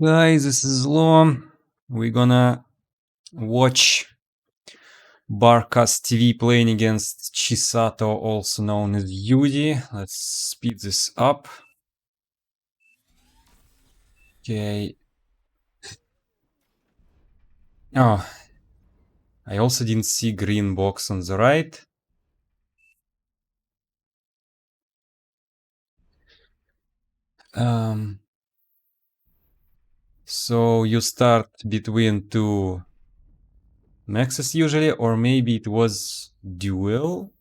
Guys, this is Lom. We're gonna watch BARCastTV playing against Chisato, also known as Yudi. Let's speed this up. Okay. Oh, I also didn't see green box on the right. So you start between two maxes usually, or maybe it was duel.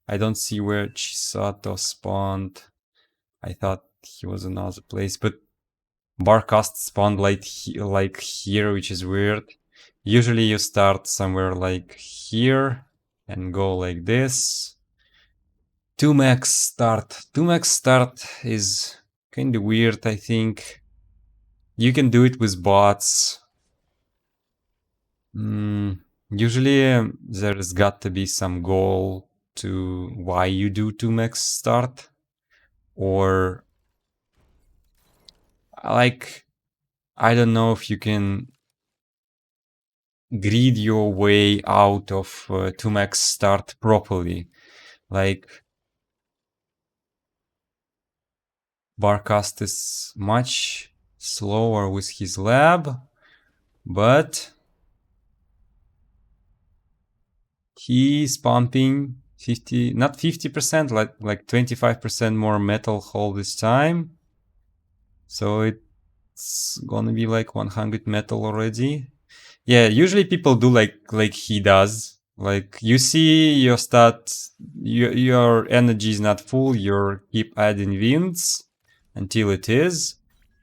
I don't see where Chisato spawned. I thought he was another place, but BARCast spawned like here, which is weird. Usually you start somewhere like here and go like this. 2max start. 2max start is kind of weird, I think. You can do it with bots. Usually there's got to be some goal to why you do 2max start. Or like, I don't know if you can greed your way out of 2max start properly. Like, BARCast is much slower with his lab, but he's pumping 50, not 50%, like 25% more metal hull this time. So it's gonna be like 100 metal already. Yeah, usually people do like he does. Like you see your stat, your energy is not full. You keep adding wins until it is.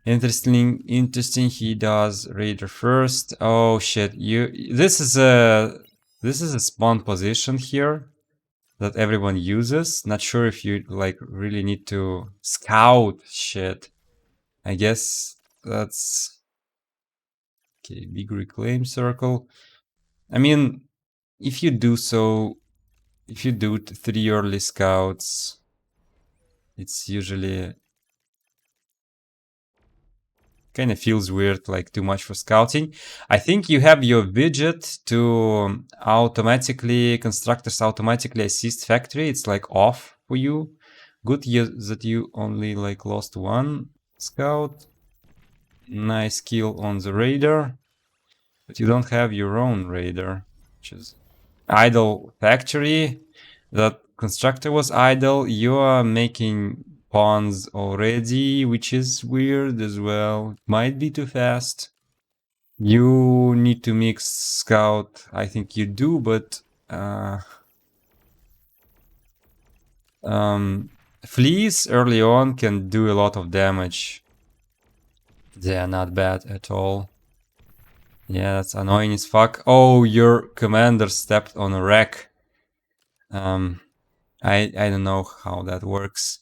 Interesting. He does Raider first. Oh shit! This is a spawn position here that everyone uses. Not sure if you like really need to scout shit. I guess that's okay. Big reclaim circle. I mean, if you do 3 early scouts, it's usually kind of feels weird, like too much for scouting. I think you have your widget to automatically, constructors automatically assist factory. It's like off for you. Good that you only like lost 1 scout. Nice kill on the raider. But you don't have your own raider, which is idle factory. That constructor was idle. You are making pawns already, which is weird as well. Might be too fast. You need to mix scout. I think you do, but fleas early on can do a lot of damage. They are not bad at all. Yeah, that's annoying as fuck. Oh, your commander stepped on a wreck. I don't know how that works.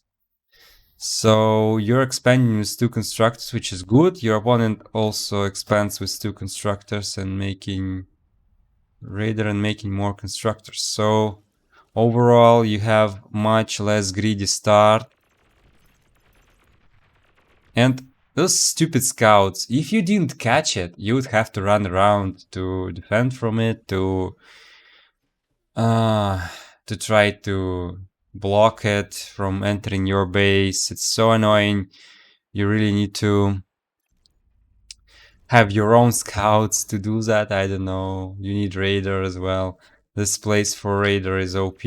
So you're expanding with 2 constructors, which is good. Your opponent also expands with 2 constructors and making raider and making more constructors. So overall, you have much less greedy start. And those stupid scouts, if you didn't catch it, you would have to run around to defend from it, to try to block it from entering your base. It's so annoying. You really need to have your own scouts to do that. I don't know. You need raider as well. This place for raider is OP.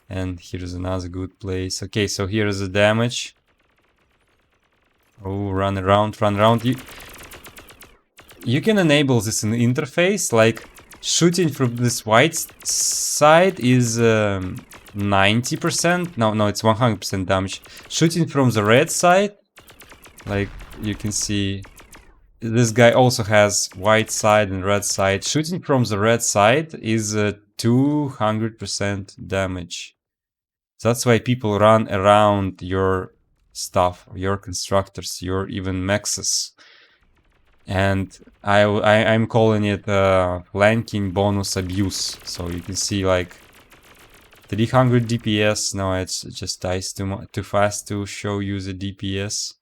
And here's another good place. Okay, so here's the damage. Oh, run around. You can enable this in the interface. Like, shooting from this white side is 90%. No, it's 100% damage. Shooting from the red side, like you can see, this guy also has white side and red side. Shooting from the red side is 200% damage. That's why people run around your stuff, your constructors, your even mexes. And I'm calling it flanking bonus abuse. So you can see like 300 DPS. No, it just dies too fast to show you the DPS.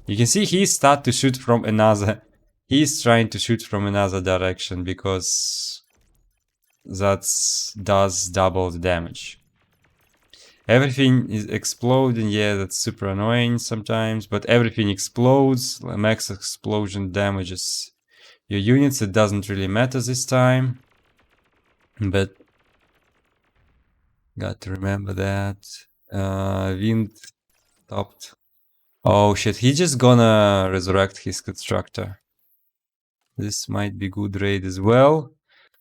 You can see he start to shoot from another. He's trying to shoot from another direction because that does double the damage. Everything is exploding. Yeah, that's super annoying sometimes, but everything explodes. Max explosion damages your units. It doesn't really matter this time, but got to remember that. Wind stopped. Oh shit, he's just gonna resurrect his constructor. This might be good raid as well.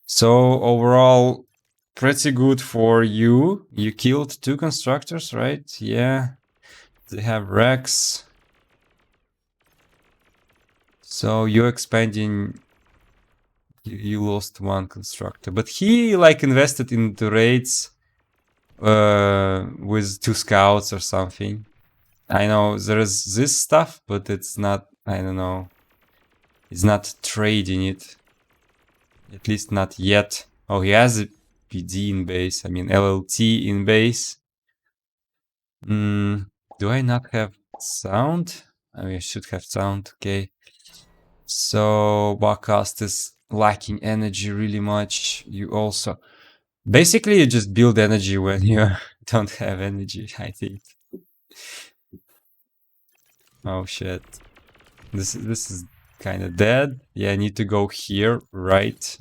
So overall, pretty good for you. You killed 2 constructors, right? Yeah. They have Rex. So you're expanding. You lost 1 constructor. But he like invested into raids with 2 scouts or something. I know there is this stuff, but it's not, I don't know. He's not trading it. At least not yet. Oh, he has a PD in base. I mean, LLT in base. Do I not have sound? I mean, I should have sound. Okay. So, BARCast is lacking energy really much. You also... Basically, you just build energy when you don't have energy, I think. Oh, shit. This is kind of dead. Yeah, I need to go here. Right.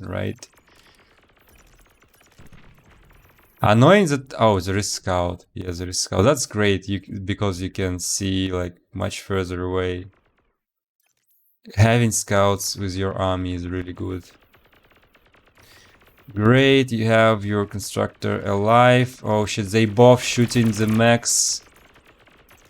Annoying that... Oh, there is scout. Yeah, there is scout. That's great because you can see like much further away. Having scouts with your army is really good. Great, you have your constructor alive. Oh shit, they both shooting the max.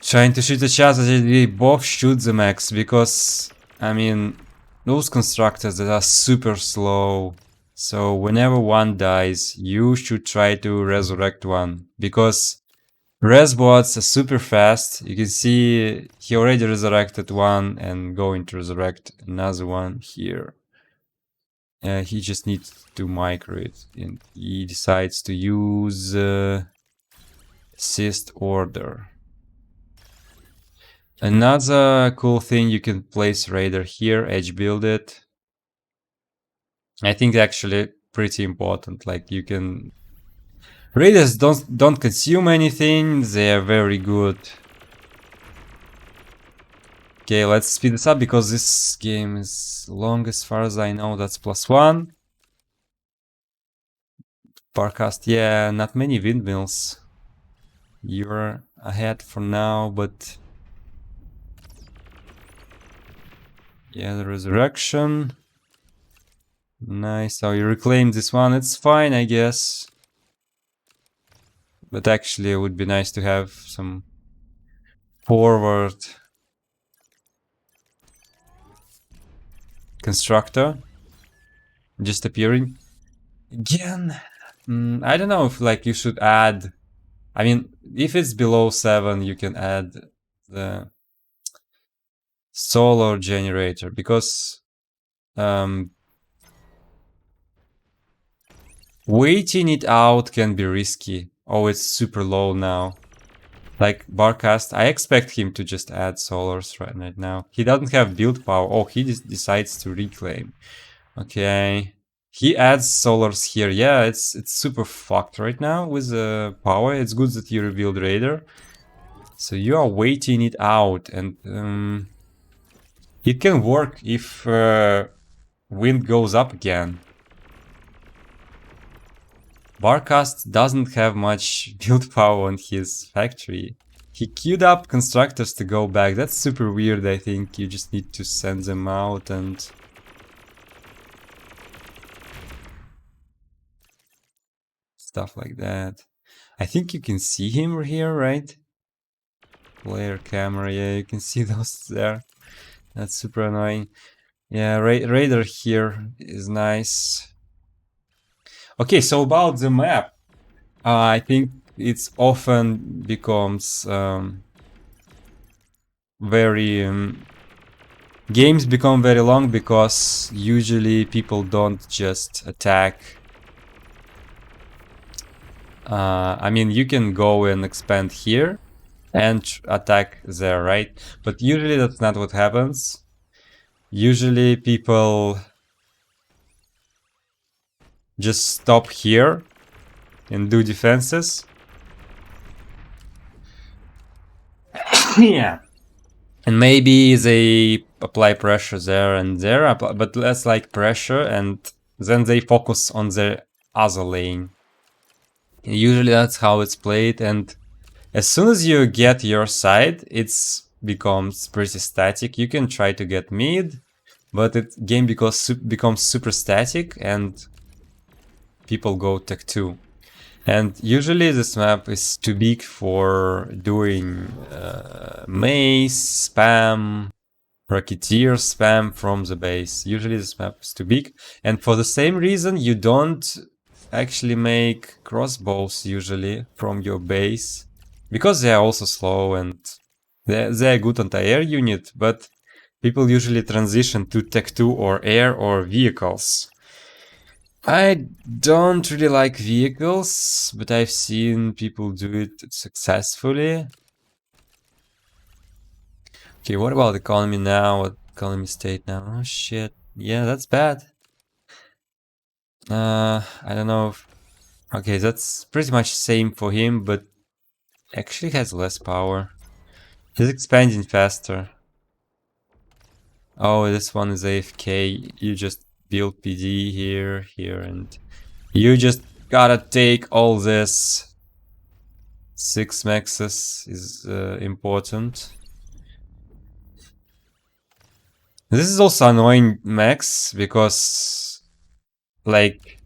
Trying to shoot each other, they both shoot the max because, I mean, those constructors that are super slow. So whenever one dies, you should try to resurrect one because res bots are super fast. You can see he already resurrected one and going to resurrect another one here. He just needs to micro it, and he decides to use assist order. Another cool thing, you can place raider here, edge build it. I think actually pretty important. Like you can raiders don't consume anything. They are very good. Okay, let's speed this up because this game is long as far as I know. That's +1. BARCast, yeah, not many windmills. You're ahead for now, but yeah, the resurrection. Nice, so you reclaim this one. It's fine, I guess. But actually, it would be nice to have some forward constructor just appearing again. I don't know if like you should add. I mean, if it's below 7, you can add the solar generator because waiting it out can be risky. Oh, it's super low now. Like BARCast, I expect him to just add solars right now. He doesn't have build power. Oh, he just decides to reclaim. Okay. He adds solars here. Yeah, it's super fucked right now with the power. It's good that you rebuild Raider. So you are waiting it out, and it can work if wind goes up again. BARCast doesn't have much build power on his factory. He queued up constructors to go back. That's super weird, I think. You just need to send them out and... stuff like that. I think you can see him here, right? Player camera, yeah, you can see those there. That's super annoying. Yeah, Raider here is nice. Okay, so about the map. I think it's often becomes very... games become very long because usually people don't just attack. I mean, you can go and expand here, and attack there, right? But usually that's not what happens. Usually people just stop here and do defenses. Yeah. And maybe they apply pressure there and there, but less like pressure, and then they focus on the other lane. Usually that's how it's played, and as soon as you get your side, it becomes pretty static. You can try to get mid, but the game becomes super static and people go tech 2. And usually this map is too big for doing mace, spam, Rocketeer spam from the base. Usually this map is too big. And for the same reason, you don't actually make crossbows usually from your base. Because they are also slow and they're good anti-air unit, but people usually transition to tech 2 or air or vehicles. I don't really like vehicles, but I've seen people do it successfully. Okay, what about economy now? What economy state now? Oh shit. Yeah, that's bad. I don't know if... Okay, that's pretty much same for him, but actually has less power. He's expanding faster. Oh, this one is AFK. You just build PD here, and you just gotta take all this. 6 maxes is important. This is also annoying max because, like,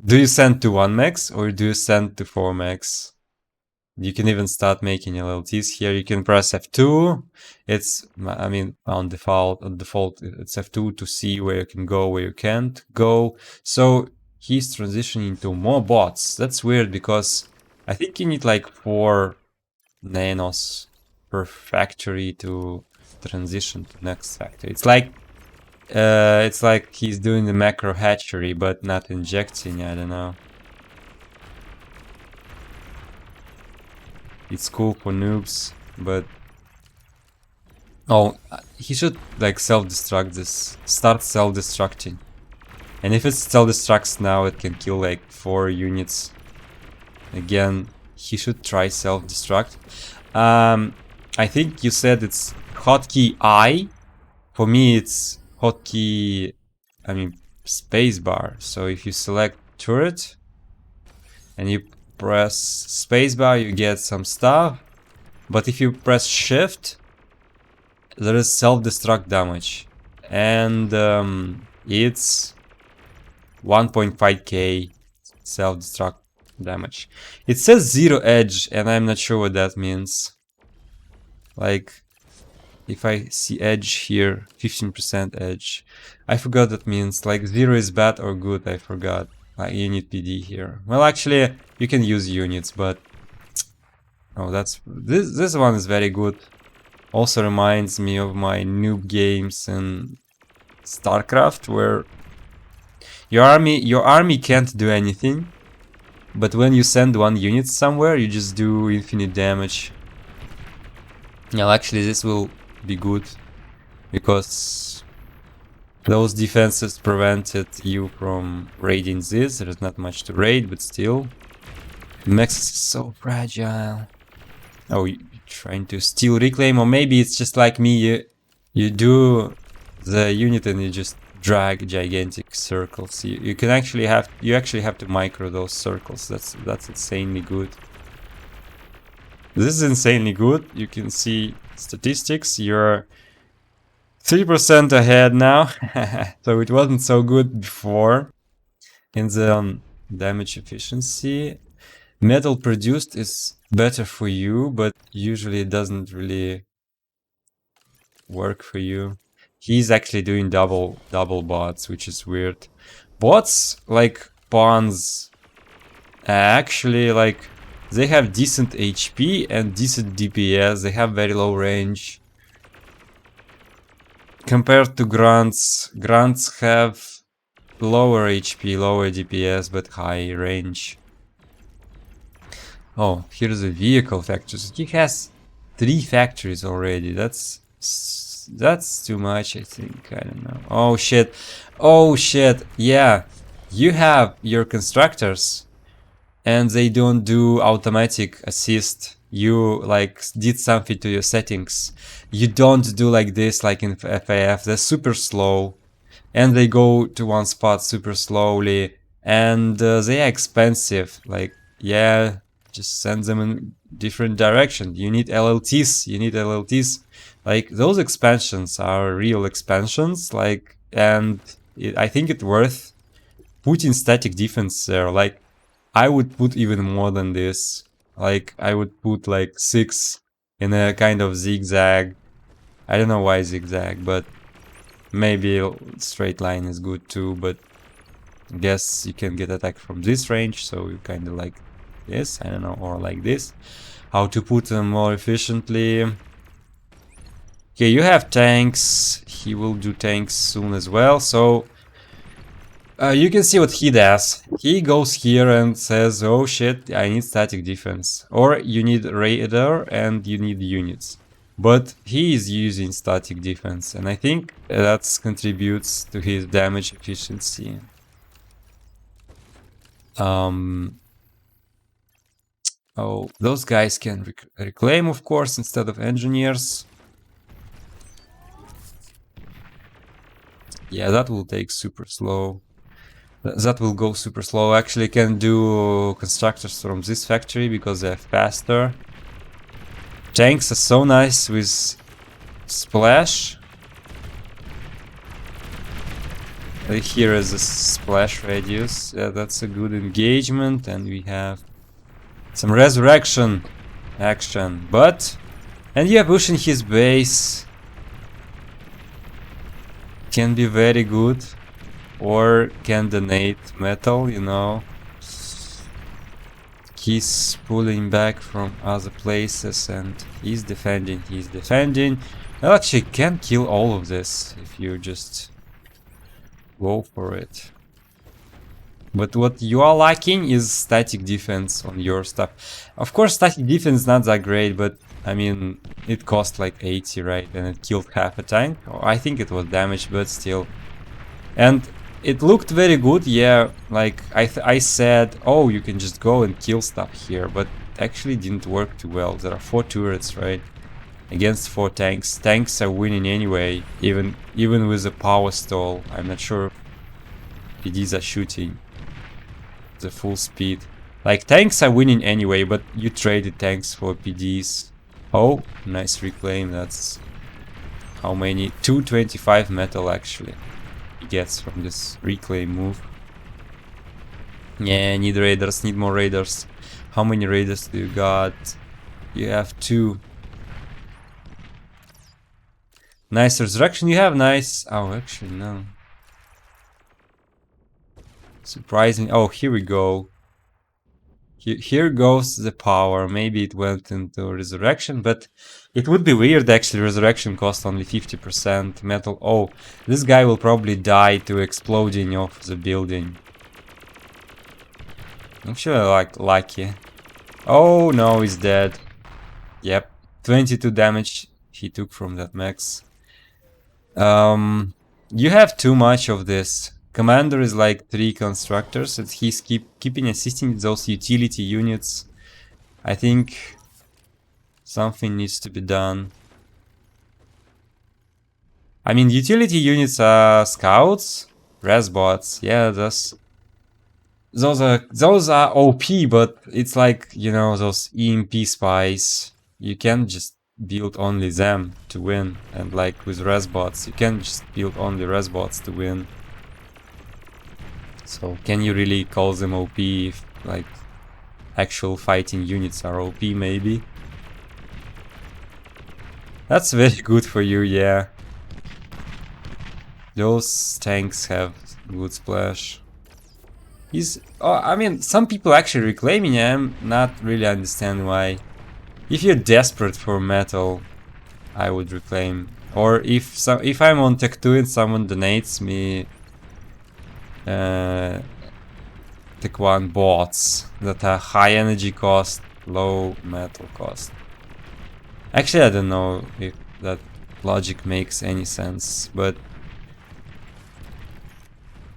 do you send to 1 max or do you send to 4 max? You can even start making LLTs here. You can press F2. It's, I mean, on default, it's F2 to see where you can go, where you can't go. So he's transitioning to more bots. That's weird because I think you need like 4 nanos per factory to transition to next factory. It's like he's doing the macro hatchery but not injecting. I don't know. It's cool for noobs, but oh, he should like self-destruct this. Start self-destructing, and if it self-destructs now, it can kill like 4 units. Again, he should try self-destruct. I think you said it's hotkey I. For me, it's hotkey, I mean, spacebar. So if you select turret and you press spacebar, you get some stuff. But if you press shift, there is self-destruct damage. And it's 1.5k self-destruct damage. It says 0 edge, and I'm not sure what that means. Like, if I see edge here, 15% edge. I forgot that means. Like 0 is bad or good, I forgot. You need PD here. Well, actually, you can use units, but... Oh, this one is very good. Also reminds me of my noob games in StarCraft, where your army can't do anything, but when you send 1 unit somewhere, you just do infinite damage. Now, actually, this will be good because those defenses prevented you from raiding this. There's not much to raid, but still. Nexus is so fragile. Oh, you're trying to steal reclaim, or maybe it's just like me. You do the unit and you just drag gigantic circles. You can actually have to micro those circles. That's insanely good. This is insanely good. You can see statistics. You're 3% ahead now. So it wasn't so good before. In the damage efficiency, metal produced is better for you, but usually it doesn't really work for you. He's actually doing double bots, which is weird. Bots like pawns actually, like, they have decent HP and decent DPS. They have very low range. Compared to grunts, grunts have lower HP, lower DPS, but high range. Oh, here's a vehicle factory. So he has 3 factories already. That's too much, I think. I don't know. Oh shit. Oh shit. Yeah. You have your constructors and they don't do automatic assist. You like did something to your settings. You don't do like this like in FAF. They're super slow and they go to one spot super slowly and they are expensive. Like, yeah, just send them in different direction. You need LLTs. You need LLTs. Like those expansions are real expansions. Like, and I think it's worth putting static defense there. Like, I would put even more than this. Like, I would put like 6 in a kind of zigzag. I don't know why zigzag, but maybe straight line is good too. But I guess you can get attacked from this range, so you kind of like this, I don't know, or like this. How to put them more efficiently. Okay, you have tanks. He will do tanks soon as well, so you can see what he does. He goes here and says, oh shit, I need static defense. Or you need radar and you need units. But he is using static defense, and I think that contributes to his damage efficiency. Oh, those guys can reclaim, of course, instead of engineers. Yeah, that will take super slow. That will go super slow. Actually, can do constructors from this factory because they're faster. Tanks are so nice with splash. Here is a splash radius. Yeah, that's a good engagement, and we have some resurrection action. But and yeah, pushing his base can be very good, or can donate metal, you know. He's pulling back from other places and he's defending. Well, actually can kill all of this if you just go for it. But what you are lacking is static defense on your stuff. Of course, static defense is not that great, but I mean, it cost like 80, right? And it killed half a tank. I think it was damaged, but still. And it looked very good, yeah. Like I said, oh, you can just go and kill stuff here, but actually didn't work too well. There are 4 turrets, right? Against 4 tanks. Tanks are winning anyway, even with a power stall. I'm not sure if PDs are shooting the full speed. Like, tanks are winning anyway, but you traded tanks for PDs. Oh, nice reclaim. That's how many? 225 metal actually he gets from this reclaim move. Yeah, need raiders, need more raiders. How many raiders do you got? You have 2. Nice resurrection, you have nice. Oh, actually, no. Surprising. Oh, here we go. Here goes the power. Maybe it went into resurrection, but it would be weird actually. Resurrection cost only 50% metal. Oh, this guy will probably die to exploding off the building. Actually, like lucky. Oh no, he's dead. Yep, 22 damage he took from that max. You have too much of this. Commander is like 3 constructors, and he's keeping assisting those utility units. I think something needs to be done. I mean, utility units are scouts, resbots. Yeah, those are OP, but it's like, you know, those EMP spies. You can't just build only them to win, and like with resbots, you can't just build only resbots to win. So can you really call them OP if like actual fighting units are OP? Maybe. That's very good for you, yeah. Those tanks have good splash. I mean, some people actually reclaiming. I'm not really understand why. If you're desperate for metal, I would reclaim. Or if I'm on Tech 2 and someone donates me Tech 1 bots that are high energy cost, low metal cost. Actually, I don't know if that logic makes any sense, but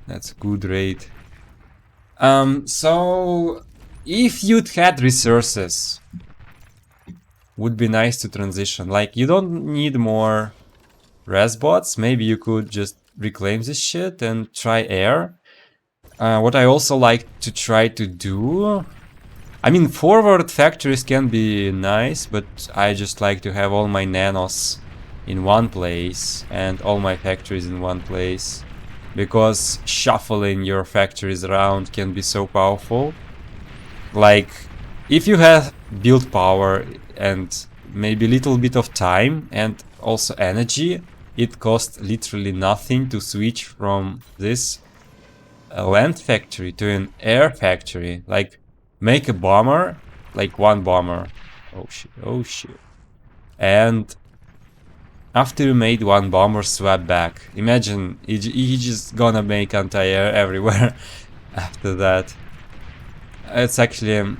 that's a good rate. So if you'd had resources, would be nice to transition. Like, you don't need more res bots. Maybe you could just reclaim this shit and try air. What I also like to try to do, I mean, forward factories can be nice, but I just like to have all my nanos in one place and all my factories in one place, because shuffling your factories around can be so powerful. Like, if you have build power and maybe a little bit of time and also energy, it costs literally nothing to switch from this land factory to an air factory. Like, make a bomber, like one bomber. Oh shit, oh shit. And after you made one bomber, swap back. Imagine, he just gonna make anti-air everywhere after that. It's actually...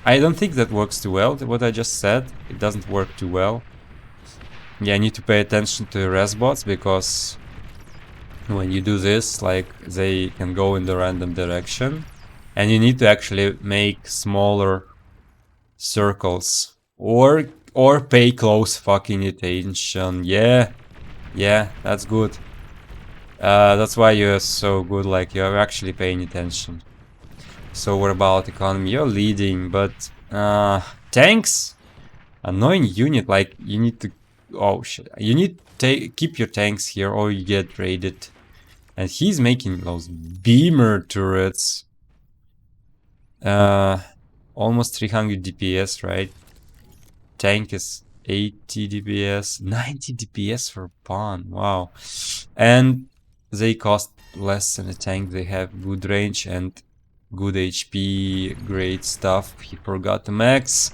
I don't think that works too well, what I just said. It doesn't work too well. Yeah, I need to pay attention to res bots, because when you do this, like, they can go in the random direction. And you need to actually make smaller circles. Or pay close fucking attention. Yeah, that's good. That's why you're so good, like, you're actually paying attention. So what about economy? You're leading, but tanks? Annoying unit, like, you need to... Oh shit. You need to keep your tanks here or you get raided. And he's making those beamer turrets. Almost 300 DPS, right? Tank is 80 DPS, 90 DPS for pawn, wow. And they cost less than a tank, they have good range and good HP, great stuff. He forgot the max.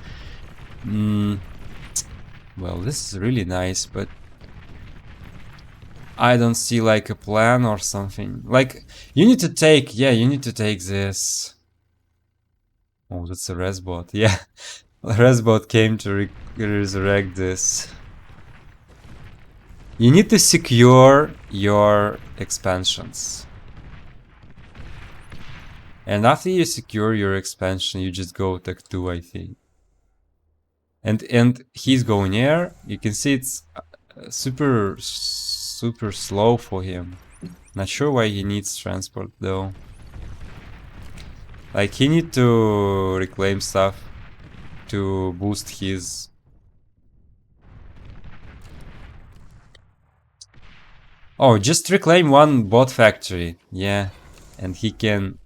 Well, this is really nice, but I don't see like a plan or something. Like, you need to take, yeah, you need to take this. Oh, that's a resbot, yeah. Resbot came to resurrect this. You need to secure your expansions. And after you secure your expansion, you just go tech 2, I think. And he's going air. You can see it's super slow for him. Not sure why he needs transport though. Like, he need to reclaim stuff to boost his... Oh, just reclaim one bot factory. Yeah, and he can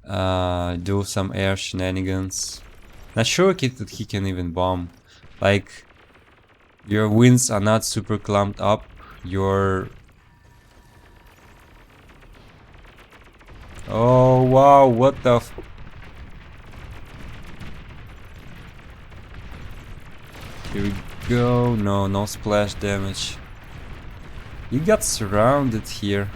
do some air shenanigans. Not sure that he can even bomb. Like, your wins are not super clumped up. Your... Oh wow, what the f... Here we go. No splash damage. You got surrounded here.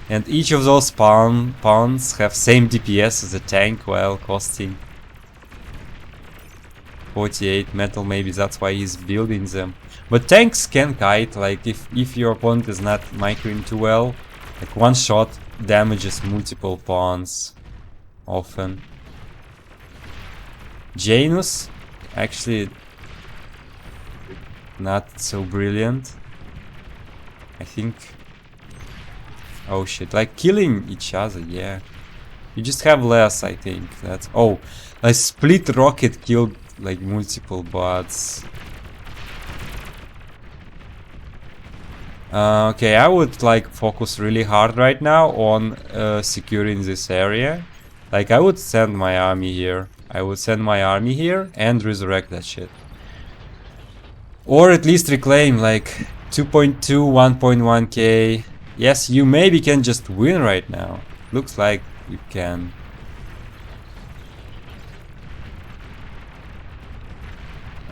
And each of those pawns have same DPS as a tank while costing 48 metal. Maybe that's why he's building them. But tanks can kite, like if your opponent is not microing too well, like one shot damages multiple pawns often. Janus, actually not so brilliant, I think. Oh shit, like killing each other, yeah. You just have less, I think. That's... Oh, a split rocket killed like multiple bots. Okay, I would like focus really hard right now on securing this area. Like, I would send my army here. I would send my army here and resurrect that shit. Or at least reclaim like 2.2, 1.1k. Yes, you maybe can just win right now. Looks like you can.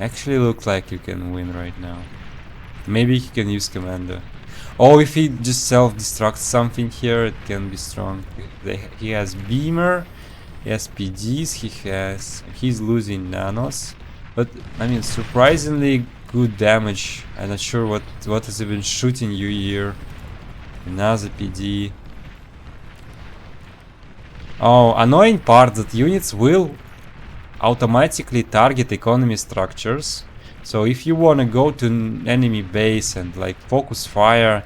Actually looks like you can win right now. Maybe he can use commander. Oh, if he just self-destructs something here, it can be strong. He has beamer. He has PDs, he's losing nanos. But I mean, surprisingly good damage. I'm not sure what is even shooting you here. Another PD. Oh, annoying part that units will automatically target economy structures. So if you wanna go to an enemy base and like focus fire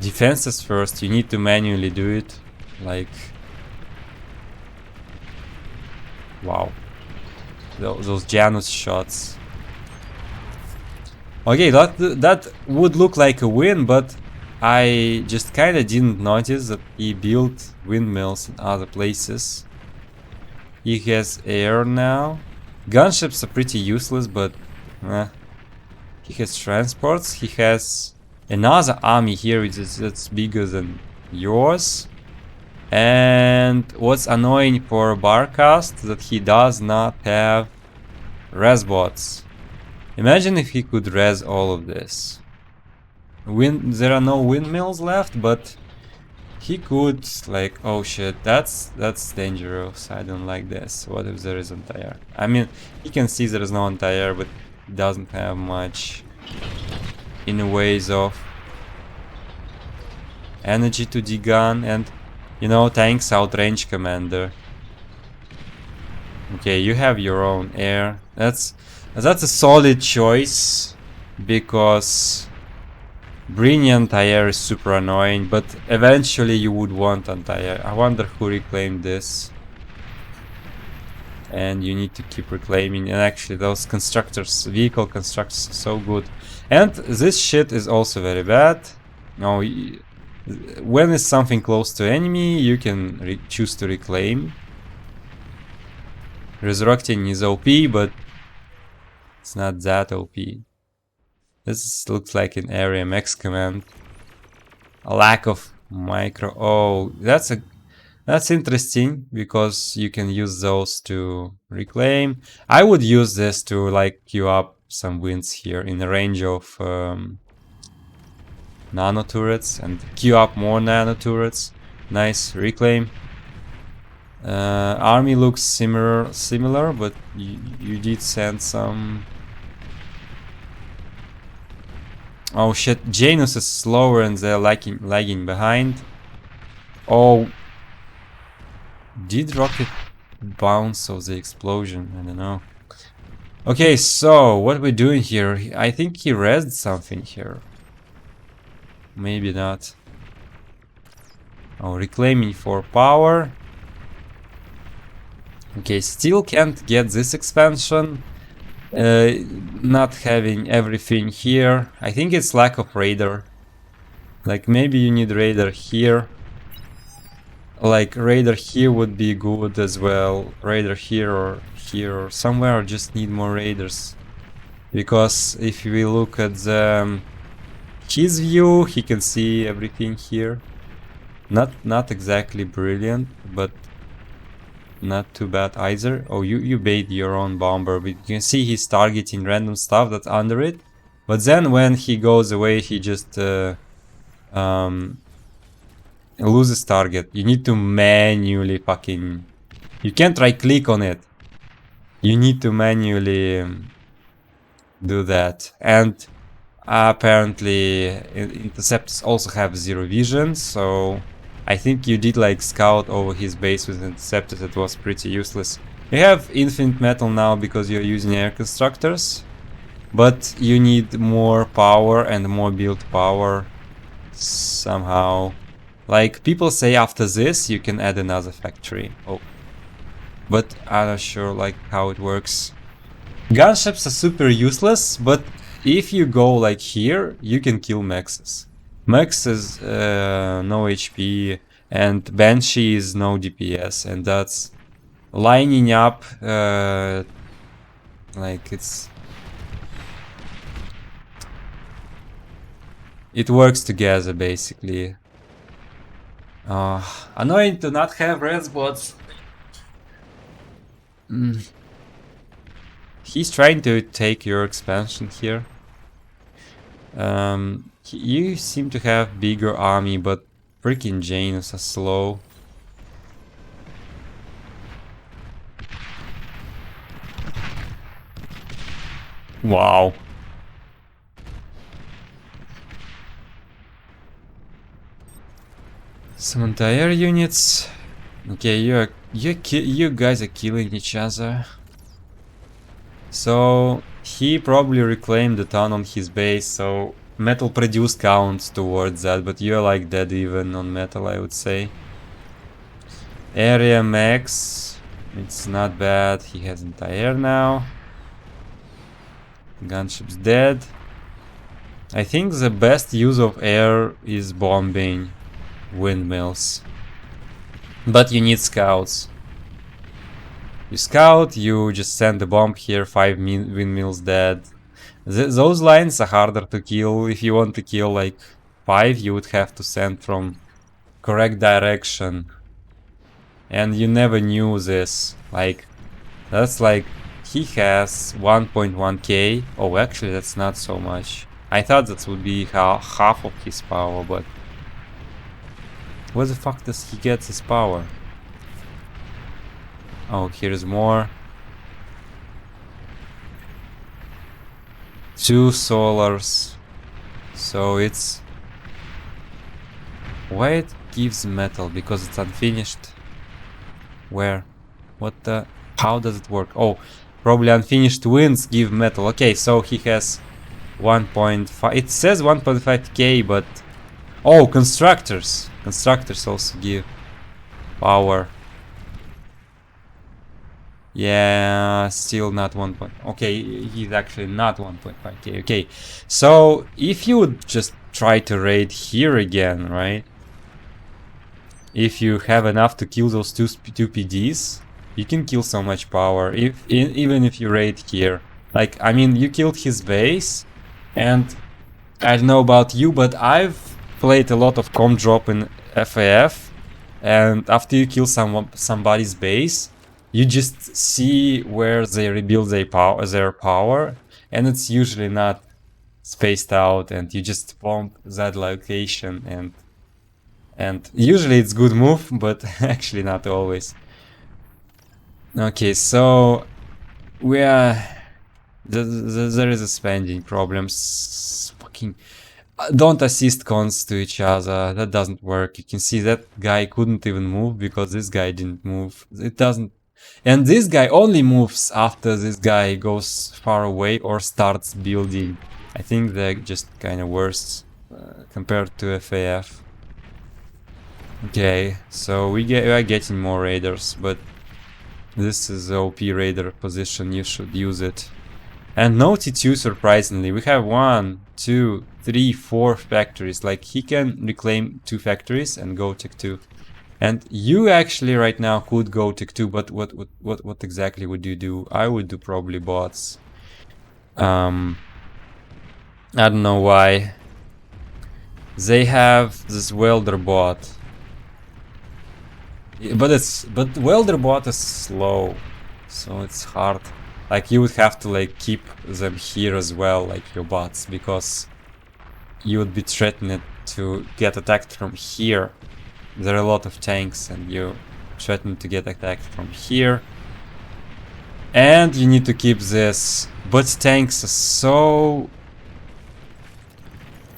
defenses first, you need to manually do it. Like, wow, those Janus shots. Okay, that would look like a win, but I just kinda didn't notice that he built windmills in other places. He has air now. Gunships are pretty useless, but he has transports. He has another army here that's bigger than yours. And what's annoying for BARCast that he does not have res bots. Imagine if he could res all of this. There are no windmills left, but he could, like, oh shit, that's dangerous. I don't like this. What if there is anti-air? I mean, he can see there is no anti-air, but he doesn't have much in the ways of energy to degun and, you know, tanks outrange commander. Okay, you have your own air. That's a solid choice, because bringing anti-air is super annoying, but eventually you would want anti-air. I wonder who reclaimed this. And you need to keep reclaiming, and actually those constructors, vehicle constructors, are so good. And this shit is also very bad. No, when it's something close to enemy, you can choose to reclaim. Resurrecting is OP, but it's not that OP. This looks like an area max command. A lack of micro. Oh, that's interesting, because you can use those to reclaim. I would use this to like queue up some wins here in the range of nano turrets and queue up more nano turrets. Nice reclaim. Army looks similar, but you did send some. Oh shit, Janus is slower and they're lagging behind. Oh, did rocket bounce of the explosion? I don't know. Okay, so what we're doing here? I think he rezzed something here. Maybe not. Oh, reclaiming for power. Okay, still can't get this expansion. Not having everything here. I think it's lack of radar. Like, maybe you need radar here. Like, radar here would be good as well. Radar here or somewhere, or just need more radars. Because if we look at his view, he can see everything here. Not exactly brilliant, but not too bad either. Oh, you bait your own bomber, but you can see he's targeting random stuff that's under it. But then when he goes away, he just loses target. You need to manually fucking... You can't right click on it. You need to manually do that. And apparently interceptors also have zero vision, so I think you did like scout over his base with interceptors. It was pretty useless. You have infinite metal now because you're using air constructors, but you need more power and more build power somehow. Like, people say after this you can add another factory. Oh, but I'm not sure like how it works. Gunships are super useless, but if you go like here, you can kill mexes. Mex is no HP, and Banshee is no DPS, and that's lining up like it works together basically. Annoying to not have red spots. He's trying to take your expansion here. You seem to have bigger army, but freaking Janus are slow. Wow. Some entire units. Okay, you guys are killing each other. So he probably reclaimed a ton on his base, so metal produce counts towards that, but you're like dead even on metal, I would say. Area max, it's not bad. He has entire now. Gunship's dead. I think the best use of air is bombing windmills. But you need scouts. You scout, you just send a bomb here, 5 windmills dead. Those lines are harder to kill. If you want to kill like 5, you would have to send from correct direction. And you never knew this. Like, that's like, he has 1.1k. Oh, actually, that's not so much. I thought that would be half of his power, but where the fuck does he get his power? Oh, here's more. 2 solars. So it's... Why it gives metal? Because it's unfinished. Where? What the... How does it work? Oh, probably unfinished winds give metal. Okay, so he has 1.5... It says 1.5k, but... Oh, constructors. Constructors also give power. Yeah, still not 1. Okay, he's actually not 1.5k. Okay, so if you would just try to raid here again, right? If you have enough to kill those two PDs, you can kill so much power. Even if you raid here, like, I mean, you killed his base, and I don't know about you, but I've played a lot of com drop in FAF, and after you kill somebody's base, you just see where they rebuild their power, and it's usually not spaced out, and you just bomb that location, and usually it's good move, but actually not always. Okay, so we are... There is a spending problems. Fucking... Don't assist cons to each other, that doesn't work. You can see that guy couldn't even move because this guy didn't move. It doesn't... And this guy only moves after this guy goes far away or starts building. I think they're just kind of worse compared to FAF. Okay, so we are getting more raiders, but this is the OP raider position, you should use it. And no T2, surprisingly. We have 1, 2, 3, 4 factories. Like, he can reclaim 2 factories and go Tech 2. And you actually right now could go Tech 2, but what exactly would you do? I would do probably bots. I don't know why. They have this welder bot. But welder bot is slow, so it's hard. Like, you would have to like keep them here as well, like your bots, because you would be threatened to get attacked from here. There are a lot of tanks, and you threaten to get attacked from here. And you need to keep this, but tanks are so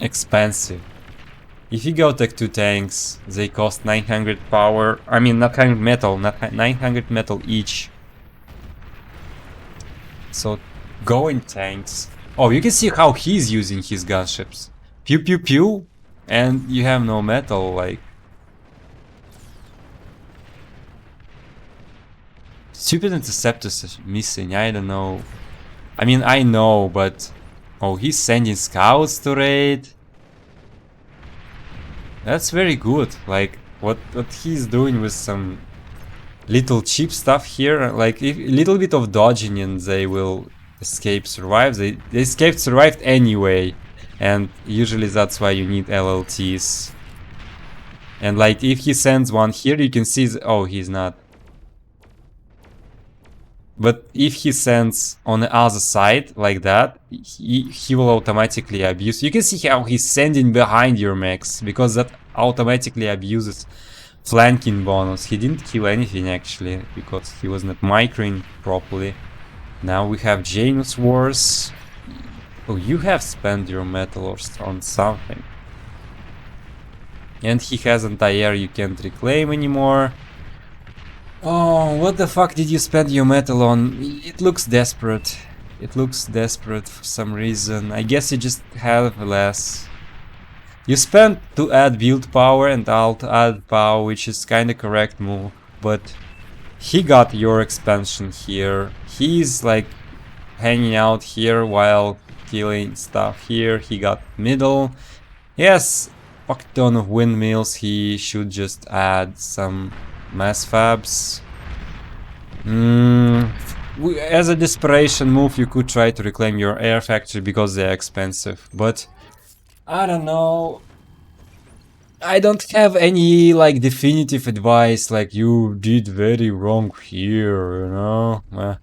expensive. If you go Tech 2 tanks, they cost 900 power. I mean, not 100 metal, not 900 metal each. So, going tanks. Oh, you can see how he's using his gunships. Pew pew pew, and you have no metal, like. Stupid interceptors are missing, I don't know. I mean, I know, but... Oh, he's sending scouts to raid. That's very good. Like, what he's doing with some little cheap stuff here, like a little bit of dodging and they will survive. They survived anyway, and usually that's why you need LLTs. And like, if he sends one here, you can see, oh, he's not. But if he sends on the other side like that, he will automatically abuse. You can see how he's sending behind your mechs, because that automatically abuses flanking bonus. He didn't kill anything actually, because he was not microing properly. Now we have Janus Wars. Oh, you have spent your metal or on something. And he has anti-air you can't reclaim anymore. Oh, what the fuck did you spend your metal on? It looks desperate. It looks desperate for some reason. I guess you just have less. You spent to add build power and alt add power, which is kinda correct move, but he got your expansion here. He's like hanging out here while killing stuff here. He got middle. Yes, fuck ton of windmills. He should just add some mass fabs. As a desperation move, you could try to reclaim your air factory because they're expensive, but I don't know. I don't have any like definitive advice like you did very wrong here, you know?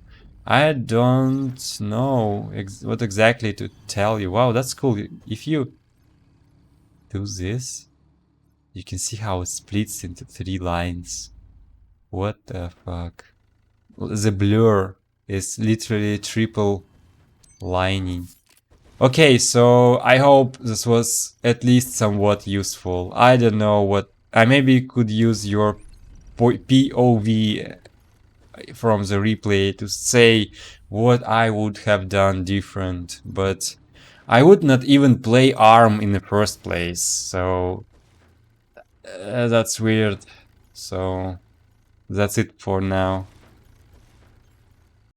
I don't know what exactly to tell you. Wow, that's cool. If you do this, you can see how it splits into 3 lines. What the fuck? The blur is literally triple lining. Okay, so I hope this was at least somewhat useful. I don't know what... I maybe could use your POV from the replay to say what I would have done different, but I would not even play ARM in the first place, so that's weird. So that's it for now.